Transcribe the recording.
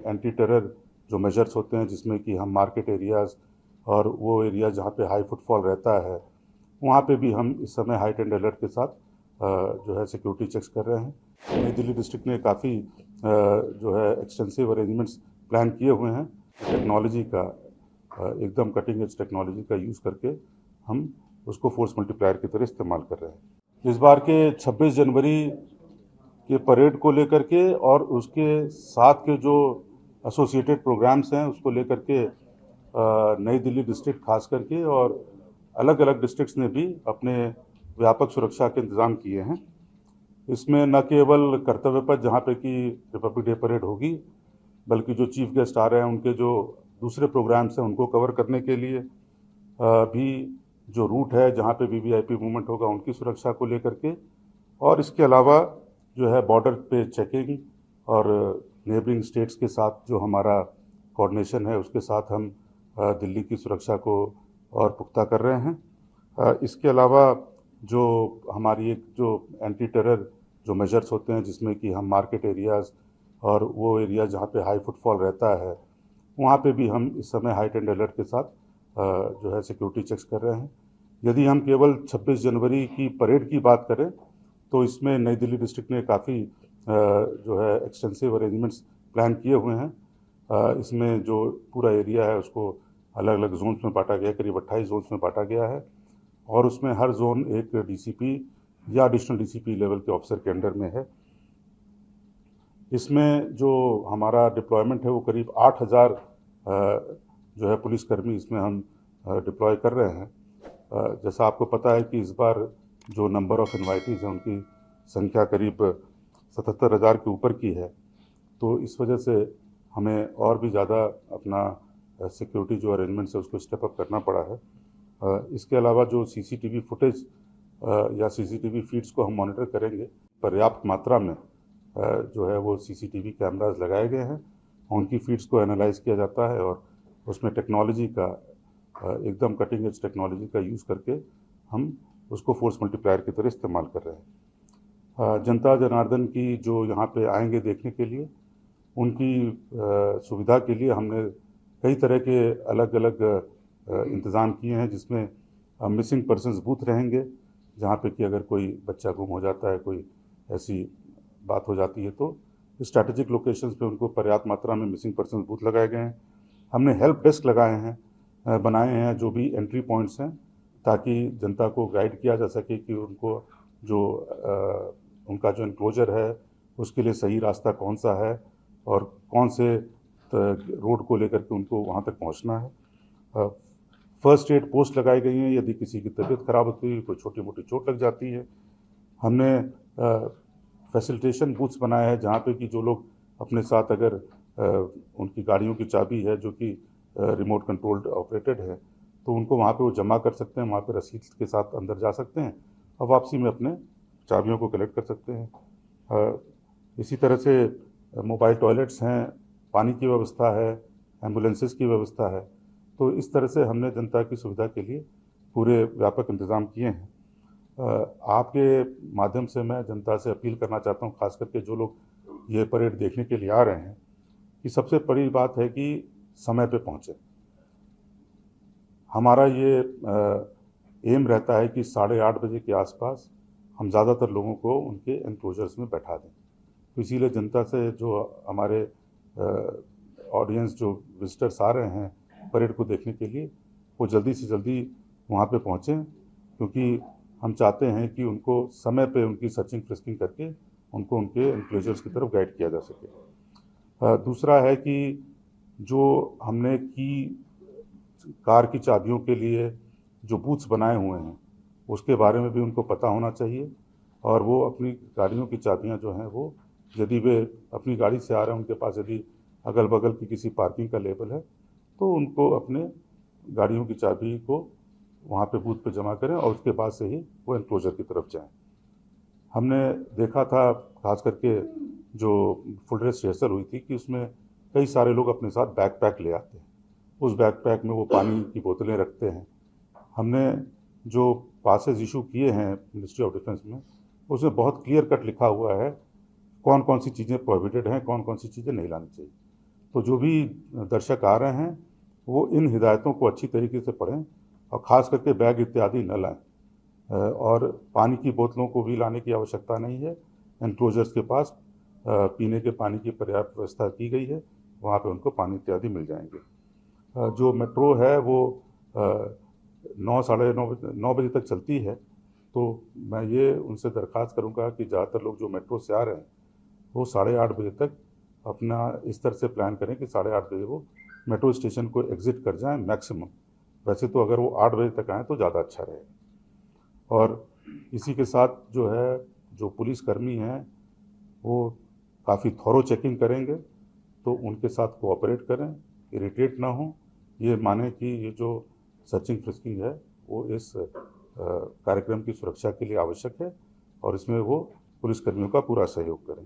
Anti terror जो measures होते हैं, जिसमें कि हम मार्केट एरियाज़ और वो एरिया जहाँ पे हाई फुटफॉल रहता है, वहाँ पे भी हम इस समय हाइटेंड अलर्ट के साथ जो है सिक्योरिटी चेक्स कर रहे हैं। नई दिल्ली डिस्ट्रिक्ट ने काफ़ी जो है एक्सटेंसिव अरेंजमेंट्स प्लान किए हुए हैं। टेक्नोलॉजी का एकदम कटिंग एज टेक्नोलॉजी का यूज़ करके हम उसको फोर्स मल्टीप्लायर की तरह इस्तेमाल कर रहे हैं। इस बार के 26 जनवरी के परेड को लेकर के और उसके साथ के जो एसोसिएटेड प्रोग्राम्स हैं उसको लेकर के नई दिल्ली डिस्ट्रिक्ट खास करके और अलग अलग डिस्ट्रिक्ट्स ने भी अपने व्यापक सुरक्षा के इंतज़ाम किए हैं। इसमें न केवल कर्तव्य पथ जहाँ पे कि रिपब्लिक डे परेड होगी, बल्कि जो चीफ गेस्ट आ रहे हैं उनके जो दूसरे प्रोग्राम्स हैं उनको कवर करने के लिए भी जो रूट है जहाँ पे वीवीआईपी मूवमेंट होगा उनकी सुरक्षा को लेकर के, और इसके अलावा जो है बॉर्डर पे चेकिंग और नेबरिंग स्टेट्स के साथ जो हमारा कोऑर्डिनेशन है उसके साथ हम दिल्ली की सुरक्षा को और पुख्ता कर रहे हैं। इसके अलावा जो हमारी एक जो एंटी टेरर जो मेजर्स होते हैं, जिसमें कि हम मार्केट एरियाज़ और वो एरिया जहाँ पे हाई फुटफॉल रहता है, वहाँ पे भी हम इस समय हाइटेंड अलर्ट के साथ जो है सिक्योरिटी चेक्स कर रहे हैं। यदि हम केवल 26 जनवरी की परेड की बात करें तो इसमें नई दिल्ली डिस्ट्रिक्ट ने काफ़ी जो है एक्सटेंसिव अरेंजमेंट्स प्लान किए हुए हैं। इसमें जो पूरा एरिया है उसको अलग अलग जोन्स में बांटा गया है, करीब 28 जोन्स में बांटा गया है, और उसमें हर जोन एक डीसीपी या एडिशनल डीसीपी लेवल के ऑफिसर के अंडर में है। इसमें जो हमारा डिप्लॉयमेंट है वो करीब 8,000 जो है पुलिसकर्मी इसमें हम डिप्लॉय कर रहे हैं। जैसा आपको पता है कि इस बार जो नंबर ऑफ इन्वाइटीज़ हैं उनकी संख्या करीब 77,000 के ऊपर की है, तो इस वजह से हमें और भी ज़्यादा अपना सिक्योरिटी जो अरेंजमेंट्स है उसको स्टेप अप करना पड़ा है। इसके अलावा जो सीसीटीवी फुटेज या सीसीटीवी फीड्स को हम मॉनिटर करेंगे, पर्याप्त मात्रा में जो है वो सीसीटीवी कैमरास लगाए गए हैं, उनकी फीड्स को एनालाइज किया जाता है और उसमें टेक्नोलॉजी का एकदम कटिंग एज टेक्नोलॉजी का यूज़ करके हम उसको फोर्स मल्टीप्लायर की तरह इस्तेमाल कर रहे हैं। जनता जनार्दन की जो यहाँ पे आएंगे देखने के लिए, उनकी सुविधा के लिए हमने कई तरह के अलग अलग इंतज़ाम किए हैं, जिसमें मिसिंग पर्सन्स बूथ रहेंगे, जहाँ पे कि अगर कोई बच्चा गुम हो जाता है, कोई ऐसी बात हो जाती है, तो स्ट्रैटेजिक लोकेशंस पे उनको पर्याप्त मात्रा में मिसिंग पर्सन्स बूथ लगाए गए हैं। हमने हेल्प डेस्क लगाए हैं, बनाए हैं जो भी एंट्री पॉइंट्स हैं, ताकि जनता को गाइड किया जा सके कि उनको जो उनका जो इनक्लोजर है उसके लिए सही रास्ता कौन सा है और कौन से रोड को लेकर के उनको वहाँ तक पहुँचना है। फर्स्ट एड पोस्ट लगाई गई हैं, यदि किसी की तबीयत खराब होती है, कोई छोटी मोटी चोट लग जाती है। हमने फैसिलिटेशन बूथ्स बनाए हैं, जहाँ पे कि जो लोग अपने साथ अगर उनकी गाड़ियों की चाबी है जो कि रिमोट कंट्रोल्ड ऑपरेटेड है, तो उनको वहाँ पे वो जमा कर सकते हैं, वहाँ पे रसीद के साथ अंदर जा सकते हैं और वापसी में अपने चाबियों को कलेक्ट कर सकते हैं। इसी तरह से मोबाइल टॉयलेट्स हैं, पानी की व्यवस्था है, एम्बुलेंसेस की व्यवस्था है। तो इस तरह से हमने जनता की सुविधा के लिए पूरे व्यापक इंतज़ाम किए हैं। आपके माध्यम से मैं जनता से अपील करना चाहता हूँ, खास करके जो लोग ये परेड देखने के लिए आ रहे हैं, कि सबसे बड़ी बात है कि समय पे पहुँचें। हमारा ये एम रहता है कि 8:30 बजे के आसपास हम ज़्यादातर लोगों को उनके एनक्लोजर्स में बैठा दें। तो इसीलिए जनता से जो हमारे ऑडियंस जो विजिटर्स आ रहे हैं परेड को देखने के लिए, वो जल्दी से जल्दी वहाँ पे पहुँचें, क्योंकि हम चाहते हैं कि उनको समय पे उनकी सर्चिंग फ्रिस्किंग करके उनको उनके एनक्लोजर्स की तरफ गाइड किया जा सके। दूसरा है कि जो हमने कार की चाबियों के लिए जो बूथ्स बनाए हुए हैं उसके बारे में भी उनको पता होना चाहिए, और वो अपनी गाड़ियों की चाबियां जो हैं वो, यदि वे अपनी गाड़ी से आ रहे हैं, उनके पास यदि अगल बगल की किसी पार्किंग का लेबल है, तो उनको अपने गाड़ियों की चाबी को वहाँ पे बूथ पे जमा करें और उसके बाद से ही वो एनक्लोजर की तरफ जाएं। हमने देखा था खास करके जो फुल ड्रेस रिहर्सल हुई थी कि उसमें कई सारे लोग अपने साथ बैकपैक ले आते हैं, उस बैकपैक में वो पानी की बोतलें रखते हैं। हमने जो पासेस इशू किए हैं मिनिस्ट्री ऑफ डिफेंस में, उसमें बहुत क्लियर कट लिखा हुआ है कौन कौन सी चीज़ें प्रोहिबिटेड हैं, कौन कौन सी चीज़ें नहीं लानी चाहिए। तो जो भी दर्शक आ रहे हैं वो इन हिदायतों को अच्छी तरीके से पढ़ें और ख़ास करके बैग इत्यादि न लाएं। और पानी की बोतलों को भी लाने की आवश्यकता नहीं है। एनक्लोजर्स के पास पीने के पानी की पर्याप्त व्यवस्था की गई है, वहाँ पे उनको पानी इत्यादि मिल जाएंगे। जो मेट्रो है वो 9 साढ़े 9 बजे तक चलती है, तो मैं ये उनसे दरख्वास्त करूँगा कि ज़्यादातर लोग जो मेट्रो से आ रहे हैं वो 8:30 बजे तक अपना इस तरह से प्लान करें कि 8:30 बजे वो मेट्रो स्टेशन को एग्ज़िट कर जाएं मैक्सिमम। वैसे तो अगर वो 8 बजे तक आएँ तो ज़्यादा अच्छा रहेगा। और इसी के साथ जो है, जो पुलिसकर्मी हैं वो काफ़ी थॉरो चेकिंग करेंगे, तो उनके साथ कोऑपरेट करें, इरिटेट ना हों। ये माने कि ये जो सर्चिंग फ्रिस्किंग है वो इस कार्यक्रम की सुरक्षा के लिए आवश्यक है और इसमें वो पुलिसकर्मियों का पूरा सहयोग करें।